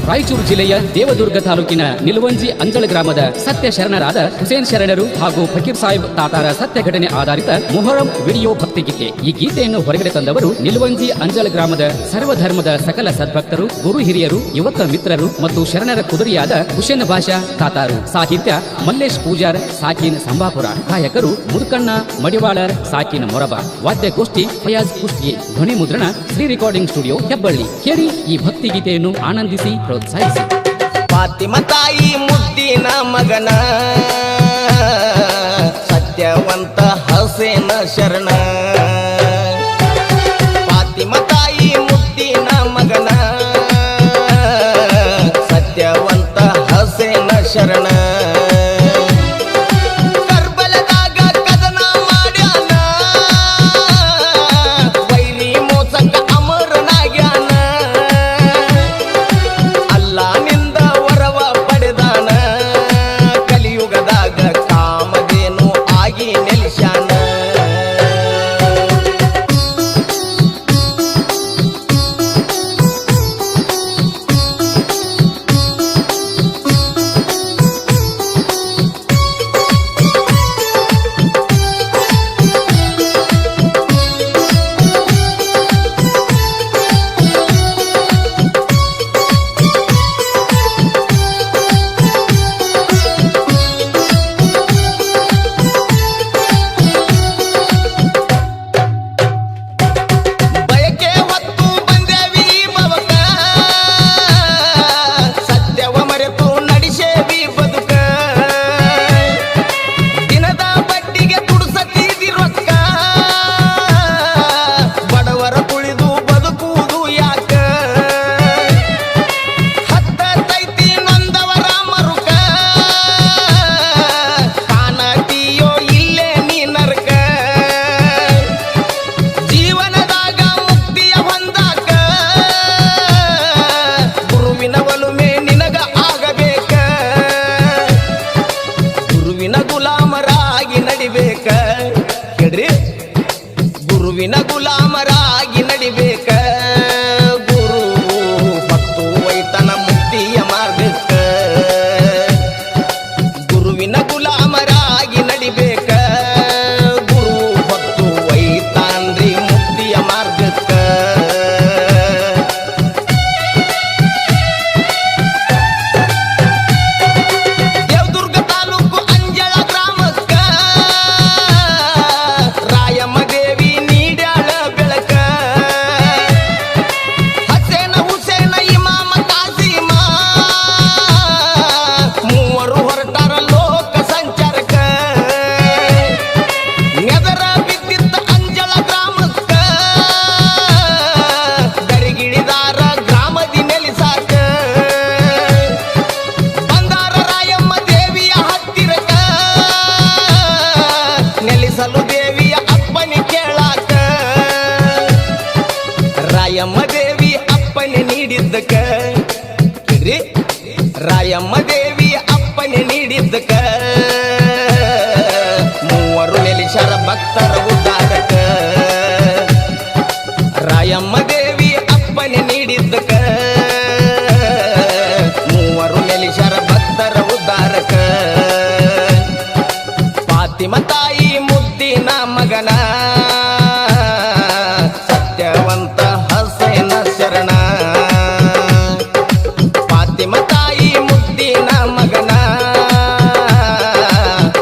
ರಾಯಚೂರು ಜಿಲ್ಲೆಯ ದೇವದುರ್ಗ ತಾಲೂಕಿನ ನಿಲುವಂಜಿ ಅಂಜಳ ಗ್ರಾಮದ ಸತ್ಯ ಶರಣರಾದ ಹುಸೇನ್ ಶರಣರು ಹಾಗೂ ಫಕೀರ್ ಸಾಹೇಬ್ ತಾತಾರ ಸತ್ಯ ಘಟನೆ ಆಧಾರಿತ ಮೊಹರಂ ವಿಡಿಯೋ ಭಕ್ತಿಗೀತೆ. ಈ ಗೀತೆಯನ್ನು ಹೊರಗಡೆ ತಂದವರು ನಿಲುವಂಜಿ ಅಂಜಳ ಗ್ರಾಮದ ಸರ್ವಧರ್ಮದ ಸಕಲ ಸದ್ಭಕ್ತರು, ಗುರು ಹಿರಿಯರು, ಯುವಕ ಮಿತ್ರರು ಮತ್ತು ಶರಣರ ಕುದುರೆಯಾದ ಹುಸೇನ್ ಭಾಷಾ ತಾತಾರು. ಸಾಹಿತ್ಯ ಮಲ್ಲೇಶ್ ಪೂಜಾರ್, ಸಾಕಿನ್ ಸಂಬಾಪುರ. ಗಾಯಕರು ಮುದುಕಣ್ಣ ಮಡಿವಾಳರ್, ಸಾಕಿನ್ ಮೊರಬ. ವಾದ್ಯಗೋಷ್ಠಿ ಫಯಾಜ್ ಕುಸ್ತಿ. ಧ್ವನಿ ಮುದ್ರಣ ಶ್ರೀ ರೆಕಾರ್ಡಿಂಗ್ ಸ್ಟುಡಿಯೋ ಹೆಬ್ಬಳ್ಳಿ. ಕೇಳಿ ಈ ಭಕ್ತಿ ಗೀತೆಯನ್ನು ಆನಂದಿಸಿ ಪ್ರೋತ್ಸಾಹಿಸಿ. ಫಾತಿಮಾ ತಾಯಿ ಮುದ್ದಿನ ಮಗನ ಸತ್ಯವಂತ ಹುಸೇನ ಶರಣ. ಫಾತಿಮಾ ತಾಯಿ ಮುದ್ದಿನ ಮಗನ ಸತ್ಯವಂತ ಹುಸೇನ ಶರಣ. ಗುರುವಿನ ಗುಲಾಮರಾಗಿ ನಡಿಬೇಕ. ಗುರು ಭಕ್ತು ವೈತನ ಮುಕ್ತಿಯ ಮಾರ್ಗಕ್ಕ. ಗುರುವಿನ ಗುಲಾಮರಾಗಿ ನಡಿಬೇಕ. ಗುರು ಭಕ್ತು ವೈತಾನ್ರಿ ಮುಕ್ತಿಯ ಮಾರ್ಗಕ್ಕ. ದೇವದುರ್ಗ ತಾಲೂಕು ಅಂಜಳ ಗ್ರಾಮಕ್ಕ ರಾಯಮ್ಮ ದೇವಿ ನೀಡ್ಯಾಳ ಬೆಳಕ. ಹಸೇನ ಹುಸೇನ ಇಮಾಮ ಕಾಸಿಮ ಮೂವರು ಹೊರಟಾರ ಲೋಕ ಸಂಚಾರಕ. ನೆದರ ಬಿದ್ದಿದ್ದ ಅಂಜಳ ಗ್ರಾಮಕ್ಕ ಗರಿಗಿಳಿದಾರ ಗ್ರಾಮದಿ ನೆಲೆಸಾಕ. ಬಂದಾರ ರಾಯಮ್ಮ ದೇವಿಯ ಹತ್ತಿರಕ ನೆಲೆಸಲು ದೇವಿಯ ಅಪ್ಪನೆ ಕೇಳಾಕ. ರಾಯಮ್ಮ ದೇವಿ ಅಪ್ಪನೆ ನೀಡಿದ್ದಕ. ರಾಯಮ್ಮ ದೇವಿ ಅಪ್ಪನೆ ನೀಡಿದ್ದಕ ಮೂವರು ನೆಲೆಸರ ಭಕ್ತರ ಉದ್ದಾರಕ. ರಾಯಮ್ಮ ದೇವಿ ಅಪ್ಪನೆ ನೀಡಿದ್ದಕ ಮೂವರು ನೆಲೆಸರ ಭಕ್ತರ ಉದ್ದಾರಕ. ಫಾತಿಮಾ ತಾಯಿ ಮುದ್ದಿನ ಮಗನ ಸತ್ಯವಂತ ಹುಸೇನ ಶರಣ. ಫಾತಿಮಾ ತಾಯಿ ಮುದ್ದಿನ ಮಗನ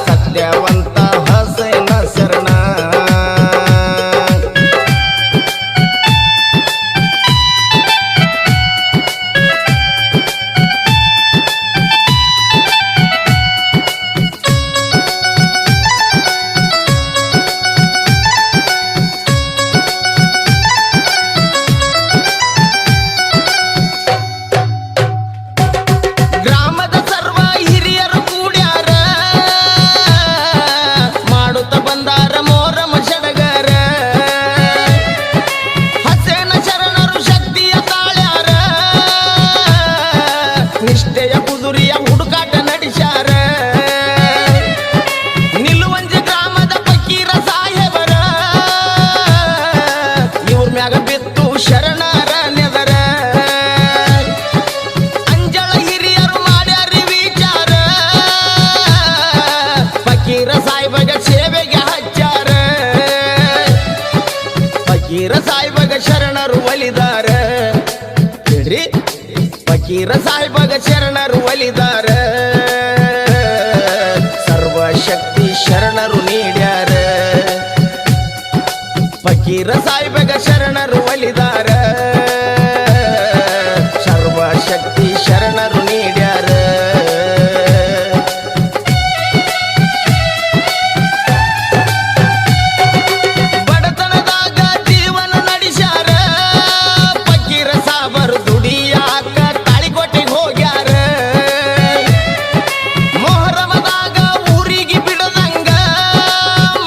ಸತ್ಯವಂತ ಹುಸೇನ ಶರಣ. ಫಕೀರ ಸಾಹೇಬಗ ಶರಣರು ಒಲಿದಾರ ಕೇಳ್ರಿ ಫಕೀರ ಸಾಹೇಬಗ ಶರಣರು ಒಲಿದಾರ ಸರ್ವಶಕ್ತಿ ಶರಣರು ನೀಡ್ಯಾರ ಫಕೀರ ಸಾಹೇಬಗ ಶರಣರು ಒಲಿದಾರ ಸರ್ವಶಕ್ತಿ ಶರಣರು ನೀಡ್ಯಾರ ಬಡತನದಾಗ ಜೀವನ ನಡೆಸ್ಯಾರ ಫಕೀರ ಸಾಬರು ದುಡಿಯಾಕ ತಾಳಿಕೋಟೆಗೆ ಹೋಗ್ಯಾರ ಮೊಹರಮದಾಗ ಊರಿಗೆ ಬಿಡದಂಗ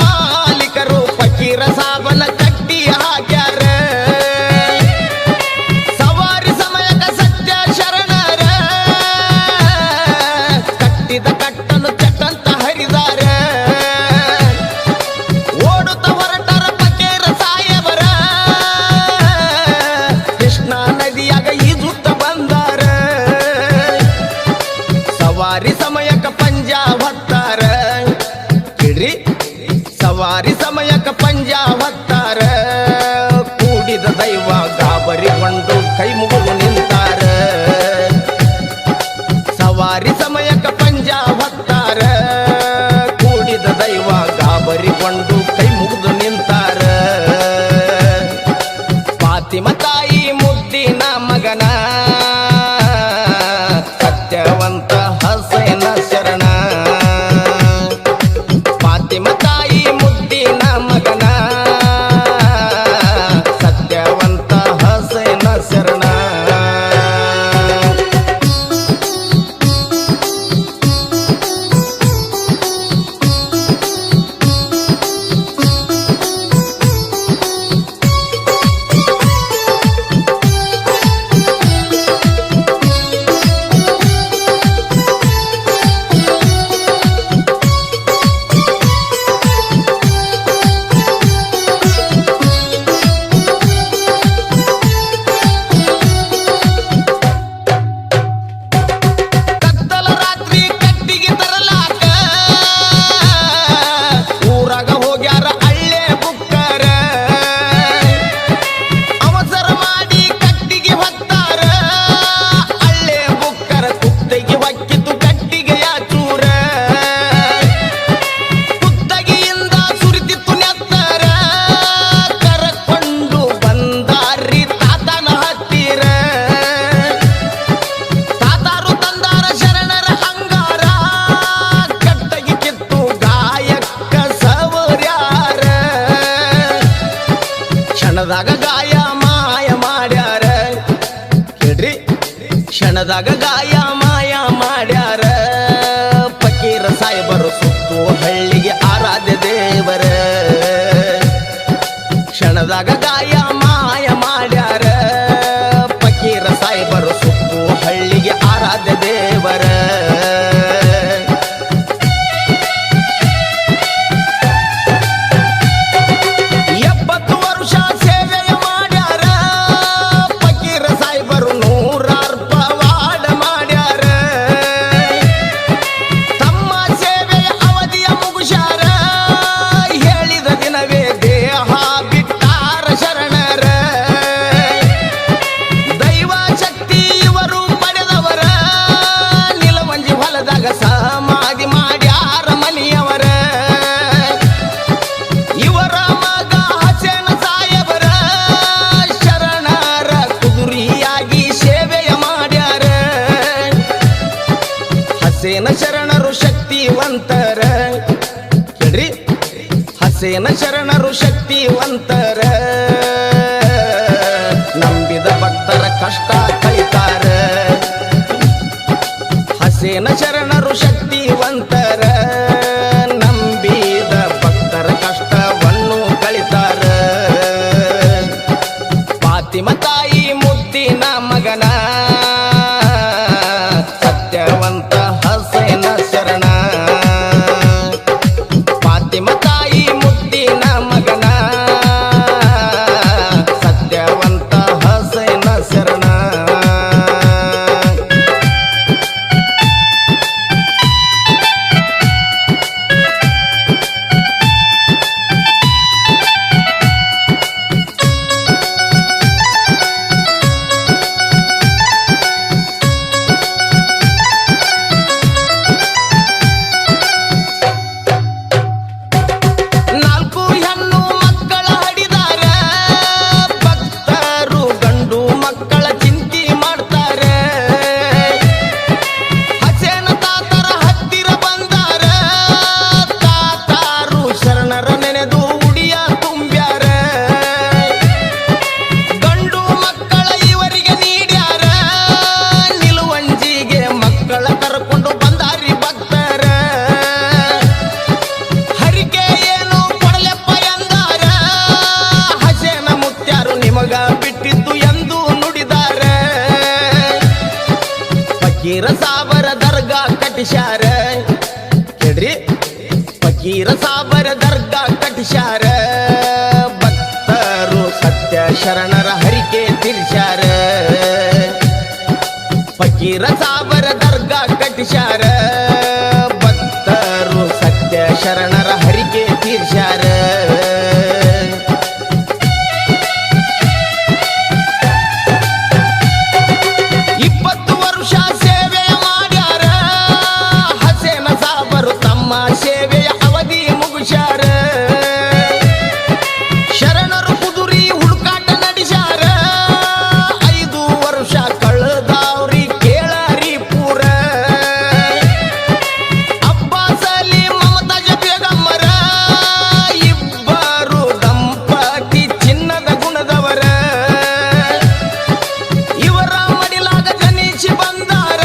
ಮಾಲೀಕರು ಫಕೀರ ಸಾಬನ ಕಟ್ಟಿ ಹಾಕ್ಯಾರ ಸವಾರಿ ಸಮಯಕ ಸತ್ಯ ಶರಣರ ಕಟ್ಟಿದ ಕಟ್ಟನ್ನು ಚಟ್ಟಂತ ಹರಿದಾರ ಓಡುತ್ತ ಹೊರಟರ ಫಕೀರ ಸಾಹೇಬರ ಕೃಷ್ಣಾ ನದಿಯಾಗ ಈಜುತ್ತ ಬಂದಾರ ಸವಾರಿ ಸಮಯಕ ಪಂಜಾ ಹೊತ್ತಾರ ಕೇಳ್ರಿ ಸವಾರಿ ಸಮಯಕ ಪಂಜಾ ಹೊತ್ತಾರ ಕೂಡಿದ ದೈವ ಗಾಬರಿಗೊಂಡು ಕೈ ಮುಗಿದು ನಿಂತಾರ ಸವಾರಿ ಸಮಯಕ ಪಂಜಾ ಹೊತ್ತಾರ ಕೂಡಿದ ದೈವ ಗಾಬರಿಗೊಂಡು ಕೈ ಮುಗಿದು ನಿಂತಾರ ಫಾತಿಮ ತಾಯಿ ಮುದ್ದಿನ ಮಗನ ಸತ್ಯವಂತ ಹಸೇನ ಶರಣ ಫಾತಿಮ ತಾಯಿ ಮುದ್ದಿನ ಮಗನ ಸತ್ಯವಂತ ಹಸೇನ ಶರಣ ಕತ್ತಲ ರಾತ್ರಿ ಕಟ್ಟಿಗೆ ತರಲಾಕ ಊರಾಗ ಹೋಗ್ಯಾರ ಹಳ್ಳೆ ಬುಕ್ಕರ ಅವಸರ ಮಾಡಿ ಕಟ್ಟಿಗೆ ಹೊತ್ತಾರ ಹಳ್ಳೆ ಬುಕ್ಕರ ಕುತ್ತಿಗೆ ಹೊಕ್ಕಿತು ಕಟ್ಟಿಗೆಯ ಚೂರ ಕುತ್ತಗಿಯಿಂದ ಸುರಿತಿತ್ತು ನೆತ್ತರ ಕರಕೊಂಡು ಬಂದಾರಿ ತಾತನ ಹತ್ತಿರ ತಾತಾರು ತಂದಾರ ಶರಣರ ಅಂಗಾರ ಕಟ್ಟಗಿ ಕಿತ್ತು ಗಾಯಕ್ಕ ಸವರ್ಯಾರ ಕ್ಷಣದಾಗ ಗಾಯ ಮಾಯ ಮಾಡ್ಯಾರ ಕೇಳ್ರಿ ಕ್ಷಣದಾಗ ಗಾಯ ಮಾಯ ಮಾಡ್ಯಾರ ಫಕೀರ ಸಾಹೇಬರು ಸುತ್ತು ಹಳ್ಳಿಗೆ ಆರಾಧ್ಯ ದೇವರ ಕ್ಷಣದಾಗ ಗಾಯ ಮಾಯ ಮಾಡ್ಯಾರ ಫಕೀರ ಸಾಹೇಬರು ಸುತ್ತು ಹಳ್ಳಿಗೆ ಆರಾಧ್ಯ ದೇವರ ಎಪ್ಪತ್ತು ವರ್ಷ ಸೇವೆಯ ಮಾಡ್ಯಾರ ಫಕೀರ ಸಾಹೇಬರು ನೂರಾರು ಪವಾಡ ಮಾಡ್ಯಾರ ತಮ್ಮ ಸೇವೆಯ ಅವಧಿಯ ಮುಗುಶಾರ ಹೇಳಿದ ದಿನವೇ ದೇಹ ಬಿಟ್ಟಾರ ಶರಣರ ದೈವ ಶಕ್ತಿ ಇವರು ಪಡೆದವರ ನಿಲವಂಜಿ ಹೊಲದಾಗ ಸಮಾಧಿ ಮಾಡ್ಯಾರ ಮನೆಯವರ ಇವರ ಮಗ ಹಸೇನ ಸಾಹೇಬರ ಶರಣರ ಕುದುರಿಯಾಗಿ ಸೇವೆಯ ಮಾಡ್ಯಾರ ಹಸೇನ ಶರಣರು ಶಕ್ತಿವಂತರ ಕೇಳ್ರಿ ಹಸೇನ ಶರಣರು ಶಕ್ತಿವಂತರ ನಂಬಿದ ಭಕ್ತರ ಕಷ್ಟ ಕಳಿತಾರ ಹಸೇನ ಶರಣರು ಶಕ್ತಿವಂತರ ನಂಬಿದ ಭಕ್ತರ ಕಷ್ಟವನ್ನು ಕಳಿತಾರ ಫಾತಿಮ ತಾಯಿ ಮುದ್ದಿನ ಮಗನ ಸತ್ಯವಂತ ಹಸೇನ ಶರಣ ಫಾತಿಮ ತಾಯಿ ಮುದ್ದಿನ ಮಗನ ಸತ್ಯವಂತ ಹಸೇನ ಶರಣ ಫಕೀರ ಸಾಬರ ದರ್ಗಾ ಕಟ್ಟಿಸ್ಯಾರ ಕೇಳ್ರಿ ಫಕೀರ ಸಾಬರ ದರ್ಗಾ ಕಟ್ಟಿಸ್ಯಾರ ಭಕ್ತರು ಸತ್ಯ ಶರಣರ ಹರಿಕೆ ತೀರ್ಸ್ಯಾರ ಫಕೀರ ಸಾಬರ ದರ್ಗಾ ಕಟ್ಟಿಸ್ಯಾರ ಭಕ್ತರು ಸತ್ಯ ಶರಣರ ಹರಿಕೆ ತೀರ್ಸ್ಯಾರ 20 ವರ್ಷ ಸೇವೆಯ ಮಾಡ್ಯಾರ ಹಸೇನ ಸಾಬರು ತಮ್ಮ ಸೇವೆಯ ಅವಧಿ ಮುಗಿಸ್ಯಾರ ಶರಣರು ಕುದುರಿ ಹುಡುಕಾಟ ನಡೆಸ್ಯಾರ 5 ವರ್ಷ ಕಳೆದವ್ರಿ ಕೇಳರಿ ಪೂರ ಅಬ್ಬಾಸ್ ಅಲಿ ಮಮತಾಜ ಬೇಗಮ್ಮರ ಇಬ್ಬರು ದಂಪತಿ ಚಿನ್ನದ ಗುಣದವರ ಇವರ ಮಡಿಲಾಗ ಜನಿಸಿ ಬಂದಾರ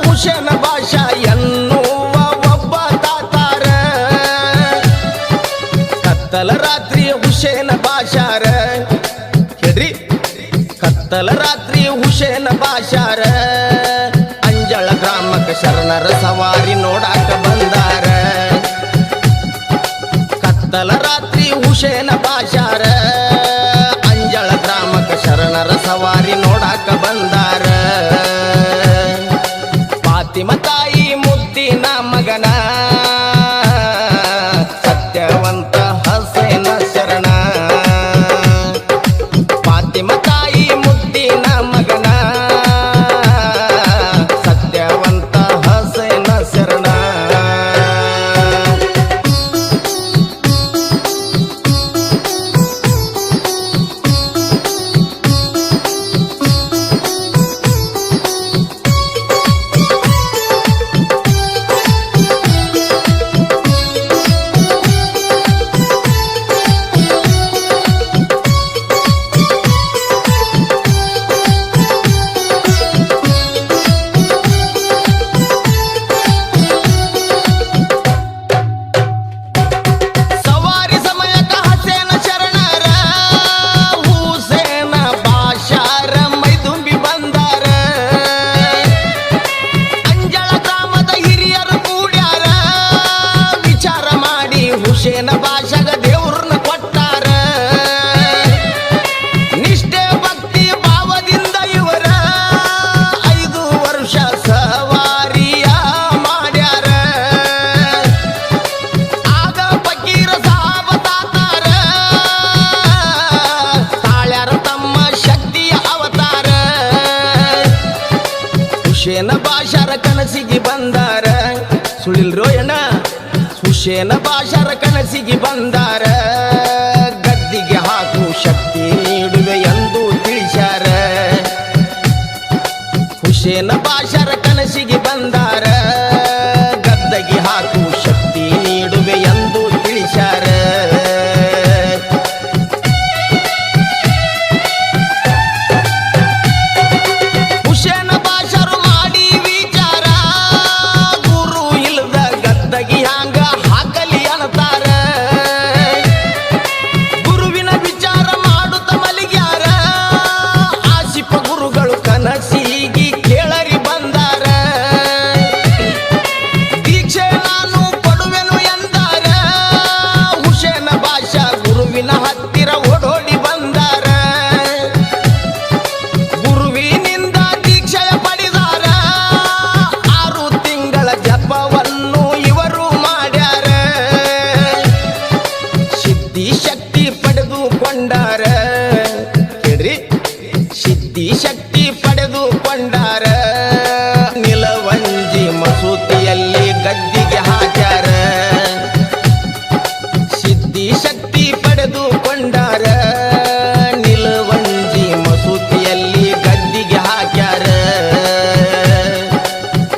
ಹುಸೇನ ಬಾಷಾ ಎನ್ನುವ ಒಬ್ಬ ತಾತಾರ ಕತ್ತಲ ರಾತ್ರಿ ಹುಸೇನ ಬಾಷಾರ ಹೇಳ್ರಿ ಕತ್ತಲ ರಾತ್ರಿ ಹುಸೇನ ಬಾಷಾರ ಅಂಜಳ ಗ್ರಾಮಕ್ಕೆ ಶರಣರ ಸವಾರಿ ನೋಡಾಕ ಬಂದಾರ ಕತ್ತಲ ರಾತ್ರಿ ಹುಸೇನ ಬಾಷಾರ ಅಂಜಳ ಗ್ರಾಮಕ್ಕೆ ಶರಣರ ಸವಾರಿ ನೋಡಾಕ ಬಂದಾರ ಫಾತಿಮ ತಾಯಿ ಮುದ್ದಿನ ಮಗನ ಸತ್ಯವಂತ ಹಸೇನ ಶರಣ ಫಾತಿಮ ತಾಯಿ ಮುದ್ದಿನ ಮಗನ ಸತ್ಯವಂತ ಹಸೇನ ಶರಣ ಸವಾರಿ ಸಮಯಕ ಹಸೇನ ಶರಣರ ಹುಸೇನ ಬಾಷಾರ ಮೈದುಂಬಿ ಬಂದಾರ ಅಂಜಳ ಗ್ರಾಮದ ಹಿರಿಯರು ಕೂಡ್ಯಾರ ವಿಚಾರ ಮಾಡಿ ಹುಸೇನ ಬಾಷಾಗ ದೇವ್ರನ್ನ ಕೊಟ್ಟಾರ ನಿಷ್ಠೆ ಭಕ್ತಿ ಭಾವದಿಂದ ಇವರ 5 ವರ್ಷ ಸವಾರಿಯ ಮಾಡ್ಯಾರ ಆಗ ಫಕೀರ ಸಾಬ ತಾತಾರ ತಾಳ್ಯಾರ ತಮ್ಮ ಶಕ್ತಿಯ ಅವತಾರ ಹುಸೇನ ಬಾಷಾರ ಕನಸಿಗೆ ಬಂದಾರ ಸುಳಿಲ್ರೋಯಣ್ಣ ಹುಸೇನ ಬಾಷಾರ ಕನಸಿಗೆ ಬಂದಾರ ಗದ್ದಿಗೆ ಹಾಕು ಶಕ್ತಿ ನೀಡುವೆ ಎಂದು ತಿಳಿಸ್ಯಾರ ಹುಸೇನ ಬಾಷಾರ ಕನಸಿಗೆ ಬಂದಾರ ಗದ್ದಗೆ ಹಾಕು ಶಕ್ತಿ ನೀಡುವೆ ಎಂದು ತಿಳಿಸ್ಯಾರ ಹುಸೇನ ಬಾಷಾರು ಮಾಡಿ ವಿಚಾರ ಗುರು ಇಲ್ಲದ ಗದ್ದಗಿ ಹಂಗ ಹಾಕಲಿ ಅನ್ನತಾರ ಗುರುವಿನ ವಿಚಾರ ಮಾಡುತ್ತ ಮಲಗ್ಯಾರ ಆಸಿಪ ಗುರುಗಳು ಕನಸಿಗೆ ಕೇಳರಿ ಬಂದಾರ ದೀಕ್ಷೆ ನಾನು ಕೊಡುವೆನು ಎಂದಾರ ಹುಸೇನ ಬಾಷಾ ಗುರುವಿನ ಹತ್ತಿರ ಓಡೋಡಿ ಬಂದಾರ ಗುರುವಿನಿಂದ ದೀಕ್ಷೆಯ ಪಡೆದಾರ 6 ತಿಂಗಳ ಜಪವನ್ನು ಇವರು ಮಾಡ್ಯಾರ ಸಿದ್ಧಿ ಶಕ್ತಿ ಪಡೆದುಕೊಂಡಾರ ಕೇಳ್ರಿ ಸಿದ್ಧಿ ಶಕ್ತಿ ಪಡೆದುಕೊಂಡಾರ ನಿಲವಂಜಿ ಮಸೂತಿಯಲ್ಲಿ ಗದ್ದಿಗೆ ಹಾಕ್ಯಾರ ಸಿದ್ಧಿ ಶಕ್ತಿ ಪಡೆದುಕೊಂಡಾರ ನಿಲವಂಜಿ ಮಸೂತಿಯಲ್ಲಿ ಗದ್ದಿಗೆ ಹಾಕ್ಯಾರ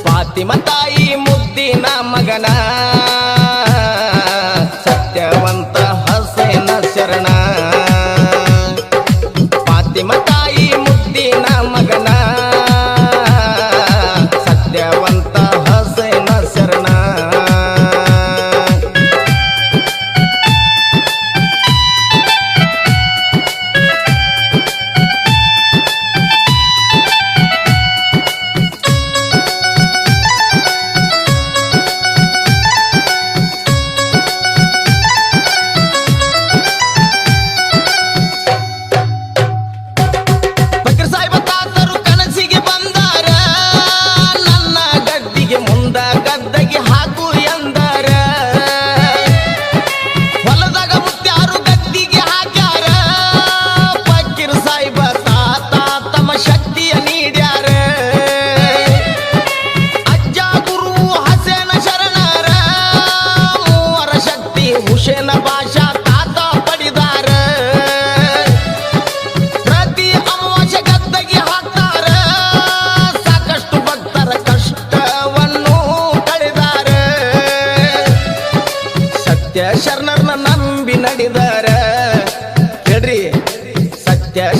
ಫಾತಿಮ ತಾಯಿ ಮುದ್ದಿನ ಮಗನ ಸತ್ಯವಂತ ಹಸೇನ ಶರಣ ಫಾತಿಮ ತಾಯಿ ಮುದ್ದಿನ ಮಗನ ಸತ್ಯವಂತ ಹಸೇನ ಶರಣ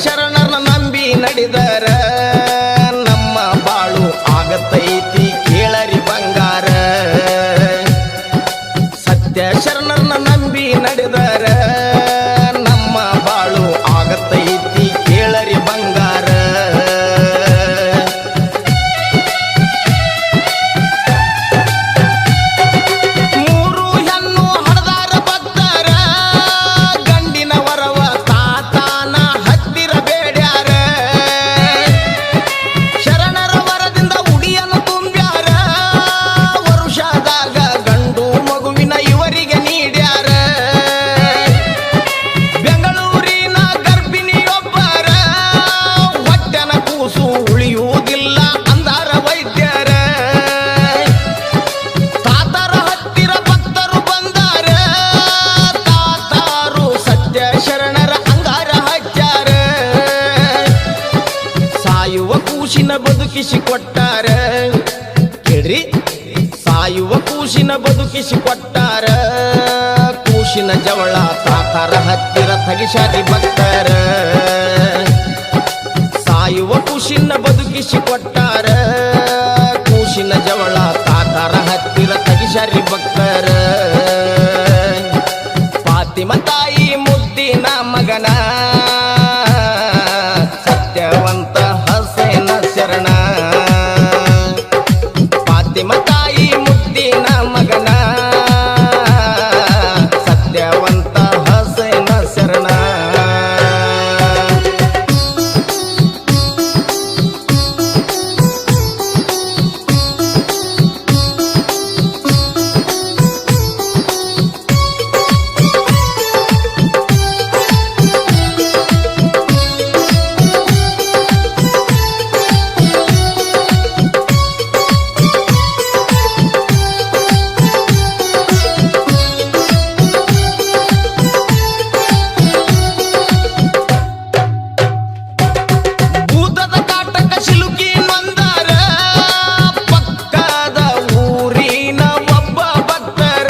ಶರಣರನ್ನ ನಂಬಿ ನಡೆದರ ನಮ್ಮ ಬಾಳು ಆಗತೈತಿ ಕೇಳರಿ ಬಂಗಾರ. ಸತ್ಯ ಶರಣರನ್ನ ನಂಬಿ ನಡೆದರ ನಮ್ಮ ಬಾಳು ಆಗತೈತಿ ಕೇಳರಿ ಬಂಗಾರ. ಮೂರು ಹೆಣ್ಣು ಹಡದಾರ ಭಕ್ತರ ಗಂಡಿನ ವರವ ತಾತಾನ ಹತ್ತಿರ ಬೇಡ್ಯಾರ. ಶರಣರ ವರದಿಂದ ಉಡಿಯನ್ನು ತುಂಬ್ಯಾರ ವರುಷದಾಗ ಗಂಡು ಮಗುವಿನ ಇವರಿಗೆ ನೀಡ್ಯಾರ. ಬೆಂಗಳೂರಿನ ಗರ್ಭಿಣಿಯೊಬ್ಬರ ಹೊಟ್ಟೆನ ಕೂಸು ಉಳಿಯುವುದಿಲ್ಲ ಅಂದಾರ ವೈದ್ಯರ. ತಾತರ ಹತ್ತಿರ ಭಕ್ತರು ಬಂದಾರ ತಾತಾರು ಸತ್ಯ ಶರಣರ ಅಂಗಾರ ಹಚ್ಚಾರ. ಸಾಯುವ ಕೂಸಿನ ಬದುಕಿಸಿ ಕೊಟ್ಟಾರ ಕೇಳ್ರಿ, ಸಾಯುವ ಕೂಸಿನ ಬದುಕಿಸಿ ಕೊಟ್ಟಾರ. ಕೂಸಿನ ಜವಳ ತಾತಾರ ಹತ್ತಿರ ತಗಿಸಾರಿ ಭಕ್ತರ. ಸಾಯುವ ಕೂಸಿನ ಬದುಕಿಸಿ ಕೊಟ್ಟಾರ. ಕೂಸಿನ ಜವಳ ತಾತಾರ ಹತ್ತಿರ ತಗಿಸಾರಿ ಭಕ್ತರ. ಫಾತಿಮ ತಾಯಿ ಮುದ್ದಿನ ಮಗನ ಸತ್ಯವಂತ ಹಸೇನ ಶರಣ. ಫಾತಿಮ ತಾಯಿ ಮುದ್ದಿನ ಮಗನ ಸತ್ಯವಂತ ಹಸೇನ ಶರಣ. ಭೂತದ ಕಾಟಕ ಸಿಲುಕಿ ನೊಂದರ ಪಕ್ಕದ ಊರಿನ ಒಬ್ಬ ಭಕ್ತರ.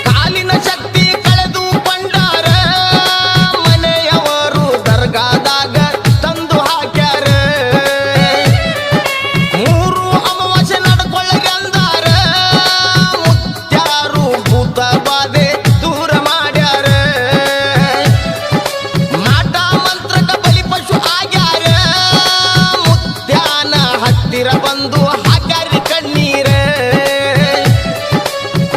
ಕಾಲಿನ ಶಕ್ತಿ ಕಳೆದು ಕೊಂಡಾರ ಮನೆಯವರು ದರ್ಗಾದಾಗ ತಂದು ಹಾಕ್ಯಾರ. ಮೂರು ಅಮಾವಾಸ್ಯೆ ನಡ್ಕೊಳ್ಳಗಂದಾರ ಮುತ್ಯಾರು ಭೂತ ಬಾಧೆ ದೂರ ಮಾಡ್ಯಾರ. ಮಾಟ ಮಂತ್ರಕ ಬಲಿ ಪಶು ಆಗ್ಯಾರ ಮುತ್ಯಾನ ಹತ್ತಿರ ಬಂದು ಹಾಕ್ಯಾರಿ ಕಣ್ಣೀರ.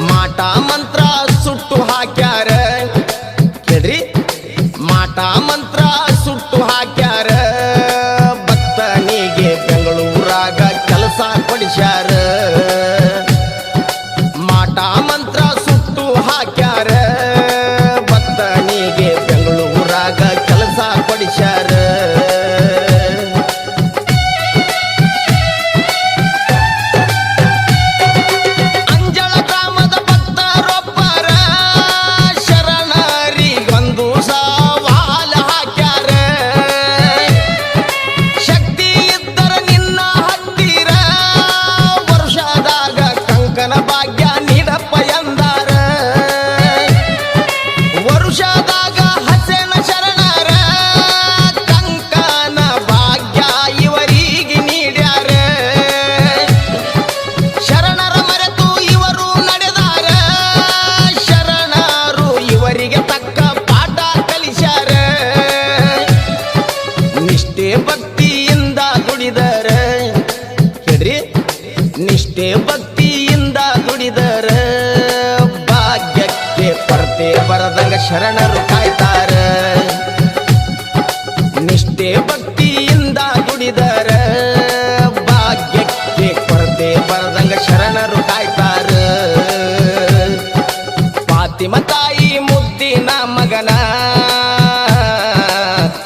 ಮಾಟ ಮಂತ್ರ ಸುಟ್ಟು ಹಾಕ್ಯಾರ ಕೇಳ್ರಿ, ಮಾಟ ಮಂತ್ರ ಸುಟ್ಟು ಹಾಕ್ಯಾರ. ಭಕ್ತನಿಗೆ ಬೆಂಗಳೂರಾಗ ಕೆಲಸ ಕೊಡಿಸ್ಯಾರ. ಮಾಟ ಮಂತ್ರ ಸುಟ್ಟು ಹಾಕ್ಯಾರ. ಭಕ್ತನಿಗೆ ಬೆಂಗಳೂರಾಗ ಕೆಲಸ ಕೊಡಿಸ್ಯಾರ. ಅಂಜಳ ಗ್ರಾಮದ ಭಕ್ತರೊಬ್ಬರ ಶರಣರಿಗೊಂದು ಸವಾಲ ಹಾಕ್ಯಾರ. ಶಕ್ತಿ ಇದ್ದರ ನಿನ್ನ ಹತ್ತಿರ ವರ್ಷದಾಗ ಕಂಕನ ಭಾಗ್ಯ ನೀಡಪ್ಪ ಎಂದಾರ. ವರುಷದಾಗ ಹಸೇನ ಶರಣರ ಕಂಕನ ಭಾಗ್ಯ ಇವರಿಗೆ ನೀಡ್ಯಾರ. ಶರಣರ ಮರೆತು ಇವರು ನಡೆದಾರ. ಶರಣರು ಇವರಿಗೆ ತಕ್ಕ ಪಾಠ ಕಲಿಸ್ಯಾರ. ನಿಷ್ಠೆ ಭಕ್ತಿಯಿಂದ ದುಡಿದರ ಹೇಳ್ರಿ, ನಿಷ್ಠೆ ಭಕ್ತಿಯಿಂದ ದುಡಿದರ ಭಾಗ್ಯಕ್ಕೆ ಕೊರತೆ ಬರದಂಗ ಶರಣರು ಕಾಯ್ತಾರ. ನಿಷ್ಠೆ ಭಕ್ತಿಯಿಂದ ದುಡಿದರ ಭಾಗ್ಯಕ್ಕೆ ಕೊರತೆ ಬರದಂಗ ಶರಣರು ಕಾಯ್ತಾರ. ಫಾತಿಮ ತಾಯಿ ಮುದ್ದಿನ ಮಗನ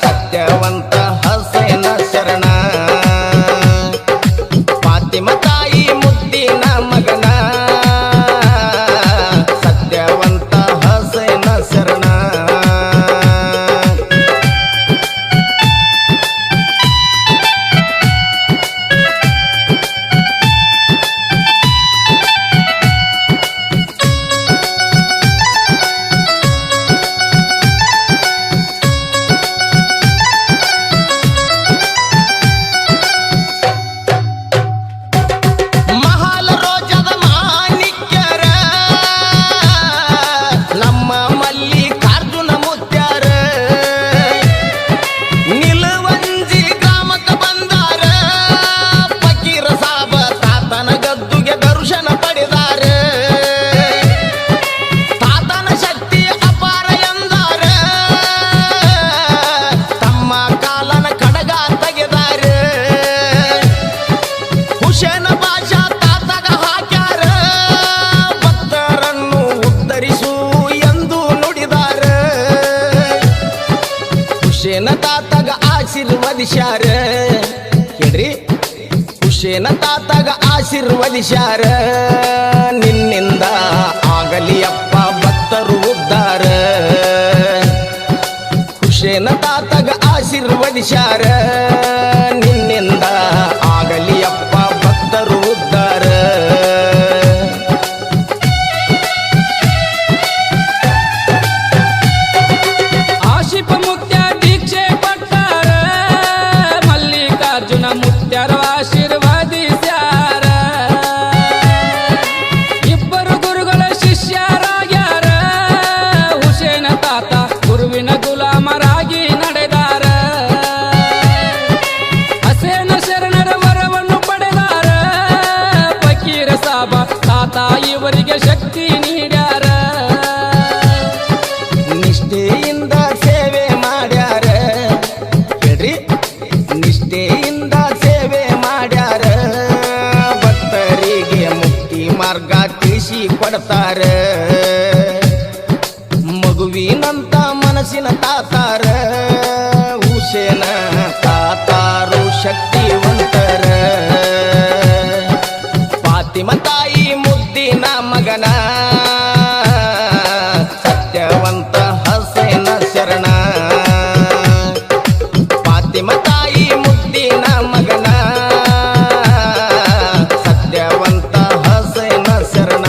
ಸತ್ಯವಂತ ಹಸೇನ ಶರಣ. ಫಾತಿಮ ತಾಯಿ ಮುದ್ದಿನ ಮಗನ ಸತ್ಯವಂತ ಹಸೇನ ಶರಣ. ಆಶೀರ್ವದಿಸ್ಯಾರ ಕೇಳ್ರಿ ಹುಸೇನ ತಾತಗ ಆಶೀರ್ವದಿಸ್ಯಾರ ನಿನ್ನಿಂದ ಆಗಲಿ ಅಪ್ಪ ಭಕ್ತರು ಉದ್ಧಾರ ಹುಸೇನ ತಾತಗ ಆಶೀರ್ವದಿಸ್ಯಾರ ನಿನ್ನಿಂದ ಆಗಲಿ ಅಪ್ಪ ಭಕ್ತರು ಉದ್ಧಾರ ಆಶಿಪ ಮುತ್ಯ ದೀಕ್ಷೆ ಕೊಟ್ಟಾರ ಮಲ್ಲಿಕಾರ್ಜುನ ಮುತ್ಯರ ಆಶೀರ್ವಾದಿಸ್ಯಾರ ಇಬ್ಬರು ಗುರುಗಳ ಶಿಷ್ಯರಾಗ್ಯಾರ ಹುಸೇನ ತಾತ ಗುರುವಿನ ಗುಲಾಮರಾಗಿ ನಡೆದಾರ ಹಸೇನ ಶರಣರ ವರವನ್ನು ಪಡೆದಾರ ಫಕೀರ ಸಾಬ ತಾತ ಇವರಿಗೆ ಶಕ್ತಿ ನೀಡ್ಯಾರ ನಿಷ್ಠೆಯಿಂದ ಸೇವೆ ಮಾಡ್ಯಾರ ಹೇಳ್ರಿ ನಿಷ್ಠೆಯಿಂದ ಸೇವೆ ಮಾಡ್ಯಾರ ಭಕ್ತರಿಗೆ ಮುಕ್ತಿ ಮಾರ್ಗ ತಿಳಿಸಿ ಕೊಡ್ತಾರ ಮಗುವಿನಂತ ಮನಸ್ಸಿನ ತಾತಾರ ಹುಸೇನ ತಾತಾರು ಶಕ್ತಿವಂತರ ಫಾತಿಮ ತಾಯಿ ಮುದ್ದಿನ ಮಗನ ಸತ್ಯವಂತ ಹಸೇನ ಶರಣ ಫಾತಿಮ ತಾಯಿ ಮುದ್ದಿನ ಮಗನ ಸತ್ಯವಂತ ಹಸೇನ ಶರಣ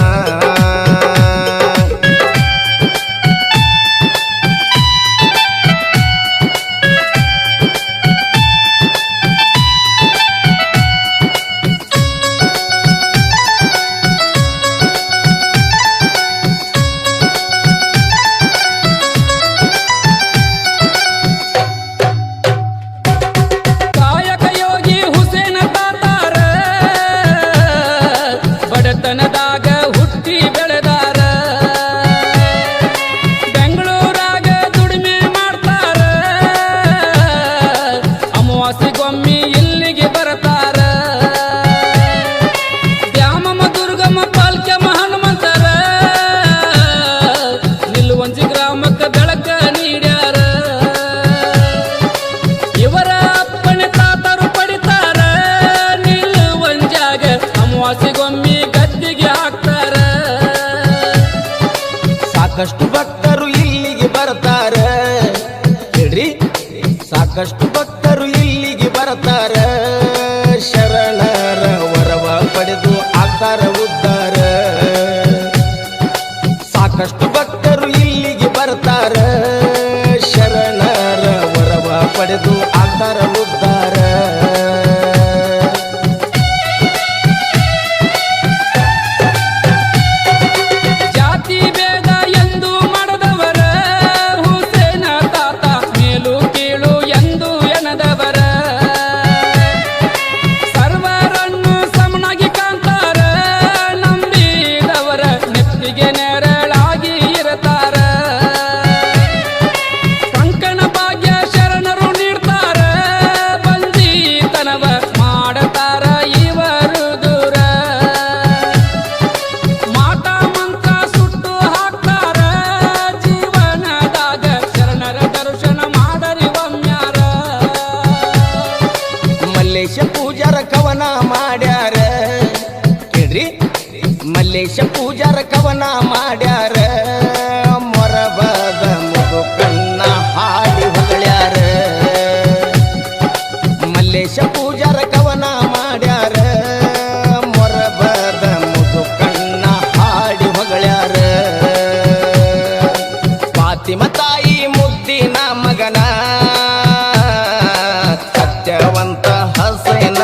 ಕಾಯಕ ಯೋಗಿ ಹುಸೇನ ತಾತಾರ ಬಡತನದಾಗ ಹುಟ್ಟಿ ಬೆಳೆದಾರ ಬೆಂಗಳೂರಾಗ ದುಡಿಮೆ ಮಾಡ್ತಾರ ಅಮಾವಾಸ್ಯೆಗೊಮ್ಮೆ ಇಲ್ಲಿಗೆ ಬರ್ತಾರ ದ್ಯಾಮಮ್ಮ ದುರ್ಗಮ್ಮ ಪಾಲ್ಕ್ಯಮ್ಮ ಹನುಮಂತರ ನಿಲುವಂಜಿ ಗ್ರಾಮಕ್ಕೆ ಬೆಳಕ ನೀಡ್ಯಾರ ಇವರ ಅಪ್ಪಣೆ ತಾತರು ಪಡಿತಾರ ನಿಲುವಂಜಾಗ ಅಮಾವಾಸ್ಯೆಗೊಮ್ಮೆ ಗದ್ದಿಗೆ ಹಾಕ್ತಾರ ಸಾಕಷ್ಟು ಭಕ್ತರು ಇಲ್ಲಿಗೆ ಬರ್ತಾರ ಹೇಳ್ರಿ ಸಾಕಷ್ಟು ಭಕ್ತರು ಇಲ್ಲಿಗೆ ಬರ್ತಾರ ಶರಣರ ವರವ ಪಡೆದು ಆಗ್ತಾರ ಉದ್ಧಾರ ಸಾಕಷ್ಟು ಭಕ್ತರು ಇಲ್ಲಿಗೆ ಬರ್ತಾರ ಶರಣರ ವರವ ಪಡೆದು ಆಗ್ತಾರ ಉದ್ಧಾರ ಜಾತಿ ಭೇದ ಎಂದು ಮಾಡದವರ ಹುಸೇನ ತಾತ ಮೇಲು ಕೀಳು ಎಂದು ಎನದವರ ಸರ್ವರನ್ನು ಸಮನಾಗಿ ಕಾಣ್ತಾರ ನಂಬಿದವರ ನೆತ್ತಿಗೆ ನೆರಳಾಗಿ ಇರತಾರ ಕಂಕಣ ಭಾಗ್ಯ ಶರಣರು ನೀಡ್ತಾರ ಬಂದಿತನವ ಮಾಡತಾರ ಇವರು ದೂರ ಮಾಟ ಮಂತ್ರ ಸುಟ್ಟು ಹಾಕ್ತಾರ ಜೀವನದಾಗ ಶರಣರ ದರ್ಶನ ಮಾಡರಿ ಒಮ್ಮ್ಯಾರ ಮಲ್ಲೇಶ ಪೂಜಾರ ಕವನ ಮಾಡ್ಯಾರ ಕೇಳ್ರಿ ಮಲ್ಲೇಶ ಪೂಜಾರ ಕವನ ಮಾಡ್ಯಾರ ಮೊರಬದ ಮುದುಕನ್ನ ಹಾಡಿ ಹೊಗಳ್ಯಾರ ಮಲ್ಲೇಶ ಪೂಜಾರ ಕವನ ಮಾಡ್ಯಾರ ಮೊರಬದ ಮುದುಕನ್ನ ಹಾಡಿ ಹೊಗಳ್ಯಾರ ಫಾತಿಮ ತಾಯಿ ಮುದ್ದಿನ ಮಗನ ಸತ್ಯವಂತ ಹಸೇನ